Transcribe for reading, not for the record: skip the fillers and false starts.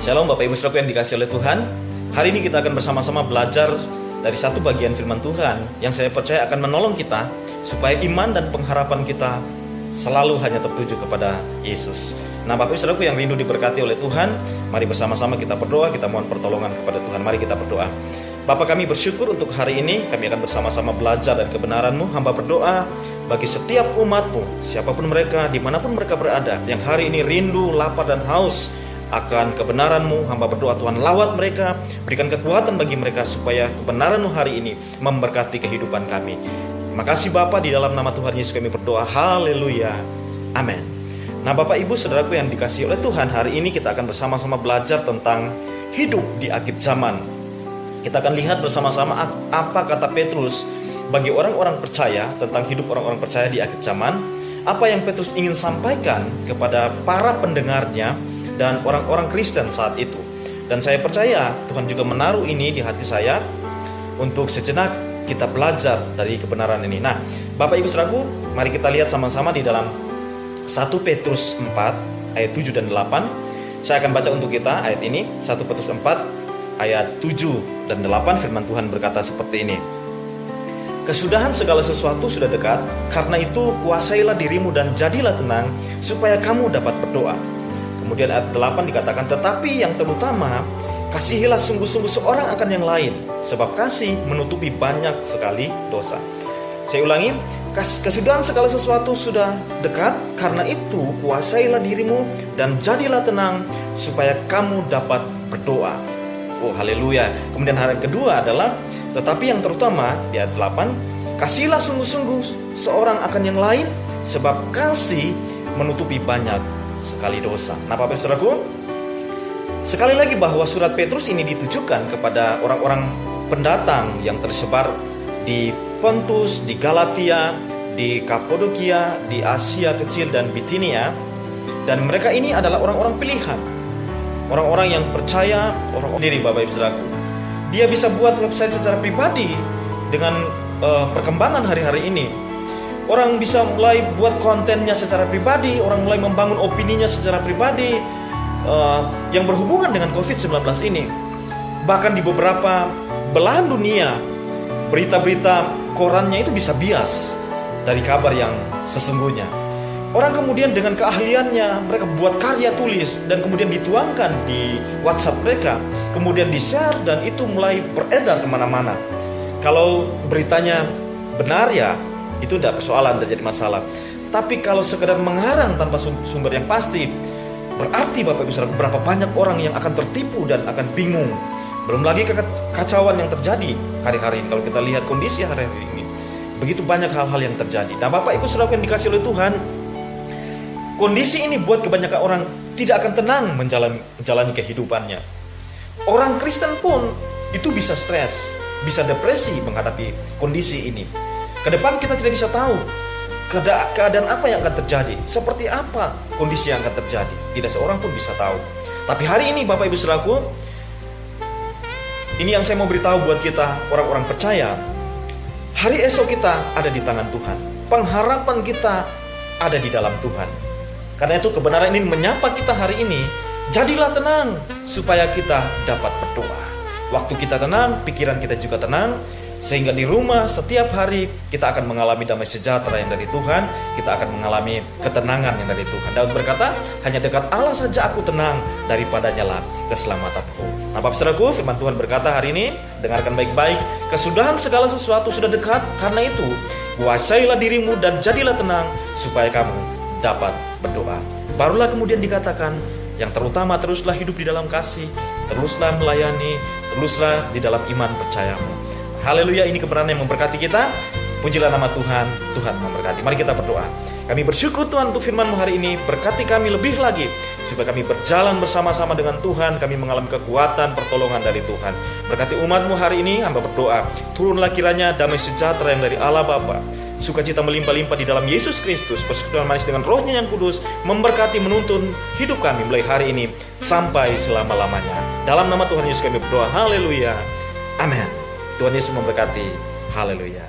Shalom Bapak Ibu Saudara yang dikasihi oleh Tuhan. Hari ini kita akan bersama-sama belajar dari satu bagian firman Tuhan yang saya percaya akan menolong kita supaya iman dan pengharapan kita selalu hanya tertuju kepada Yesus. Nah Bapak Ibu Saudara yang rindu diberkati oleh Tuhan, mari bersama-sama kita berdoa, kita mohon pertolongan kepada Tuhan. Mari kita berdoa. Bapa, kami bersyukur untuk hari ini, kami akan bersama-sama belajar dari kebenaran-Mu. Hamba berdoa bagi setiap umat-Mu, siapapun mereka, dimanapun mereka berada, yang hari ini rindu, lapar dan haus akan kebenaran-Mu. Hamba berdoa Tuhan, lawat mereka, berikan kekuatan bagi mereka supaya kebenaran-Mu hari ini memberkati kehidupan kami. Terima kasih Bapa, di dalam nama Tuhan Yesus kami berdoa. Haleluya, amin. Nah Bapak Ibu Saudaraku yang dikasihi oleh Tuhan, hari ini kita akan bersama-sama belajar tentang hidup di akhir zaman. Kita akan lihat bersama-sama apa kata Petrus bagi orang-orang percaya tentang hidup orang-orang percaya di akhir zaman. Apa yang Petrus ingin sampaikan kepada para pendengarnya dan orang-orang Kristen saat itu. Dan saya percaya Tuhan juga menaruh ini di hati saya untuk sejenak kita belajar dari kebenaran ini. Nah Bapak Ibu Saudaraku, mari kita lihat sama-sama di dalam 1 Petrus 4 ayat 7 dan 8. Saya akan baca untuk kita ayat ini, 1 Petrus 4 ayat 7 dan 8. Firman Tuhan berkata seperti ini: Kesudahan segala sesuatu sudah dekat, karena itu kuasailah dirimu dan jadilah tenang, supaya kamu dapat berdoa. Kemudian ayat 8 dikatakan, tetapi yang terutama, kasihilah sungguh-sungguh seorang akan yang lain, sebab kasih menutupi banyak sekali dosa. Saya ulangi, kesudahan segala sesuatu sudah dekat, karena itu kuasailah dirimu dan jadilah tenang, supaya kamu dapat berdoa. Oh haleluya. Kemudian hal yang kedua adalah, tetapi yang terutama di ayat 8, kasihilah sungguh-sungguh seorang akan yang lain, sebab kasih menutupi banyak sekali dosa. Nah Bapak Ibu Saudaraku, sekali lagi bahwa surat Petrus ini ditujukan kepada orang-orang pendatang yang tersebar di Pontus, di Galatia, di Kapadokia, di Asia Kecil dan Bitinia. Dan mereka ini adalah orang-orang pilihan, orang-orang yang percaya, orang sendiri Bapak Ibu Saudaraku. Dia bisa buat website secara pribadi dengan perkembangan hari-hari ini. Orang bisa mulai buat kontennya secara pribadi, orang mulai membangun opininya secara pribadi yang berhubungan dengan COVID-19 ini. Bahkan di beberapa belahan dunia, berita-berita korannya itu bisa bias dari kabar yang sesungguhnya. Orang kemudian dengan keahliannya, mereka buat karya tulis dan kemudian dituangkan di WhatsApp mereka, kemudian di-share dan itu mulai beredar kemana-mana. Kalau beritanya benar ya, itu tidak persoalan, tidak jadi masalah. Tapi kalau sekedar mengarang tanpa sumber yang pasti, berarti Bapak Ibu Saudara, berapa banyak orang yang akan tertipu dan akan bingung. Belum lagi kekacauan yang terjadi hari-hari ini. Kalau kita lihat kondisi hari-hari ini, begitu banyak hal-hal yang terjadi. Nah Bapak Ibu Saudara yang dikasihi oleh Tuhan, kondisi ini buat kebanyakan orang tidak akan tenang menjalani kehidupannya. Orang Kristen pun itu bisa stres, bisa depresi menghadapi kondisi ini. Kedepan kita tidak bisa tahu keadaan apa yang akan terjadi, seperti apa kondisi yang akan terjadi. Tidak seorang pun bisa tahu. Tapi hari ini Bapak Ibu Saudaraku, ini yang saya mau beritahu buat kita orang-orang percaya. Hari esok kita ada di tangan Tuhan. Pengharapan kita ada di dalam Tuhan. Karena itu kebenaran ini menyapa kita hari ini. Jadilah tenang supaya kita dapat berdoa. Waktu kita tenang, pikiran kita juga tenang. Sehingga di rumah setiap hari kita akan mengalami damai sejahtera yang dari Tuhan. Kita akan mengalami ketenangan yang dari Tuhan. Daud berkata, hanya dekat Allah saja aku tenang, daripadanya lah keselamatanku. Nah Bapak Saudaraku, firman Tuhan berkata hari ini, dengarkan baik-baik. Kesudahan segala sesuatu sudah dekat, karena itu kuasailah dirimu dan jadilah tenang, supaya kamu dapat berdoa. Barulah kemudian dikatakan, yang terutama teruslah hidup di dalam kasih, teruslah melayani, teruslah di dalam iman percayamu. Haleluya, ini kebenaran yang memberkati kita. Pujilah nama Tuhan, Tuhan memberkati. Mari kita berdoa. Kami bersyukur Tuhan untuk firman-Mu hari ini. Berkati kami lebih lagi, supaya kami berjalan bersama-sama dengan Tuhan. Kami mengalami kekuatan, pertolongan dari Tuhan. Berkati umat-Mu hari ini, hamba berdoa. Turunlah kiranya damai sejahtera yang dari Allah Bapa, sukacita melimpah-limpah di dalam Yesus Kristus, persekutuan manis dengan Roh-Nya yang kudus, memberkati menuntun hidup kami mulai hari ini sampai selama-lamanya. Dalam nama Tuhan Yesus kami berdoa. Haleluya, amin. Tuhan Yesus memberkati. Haleluya.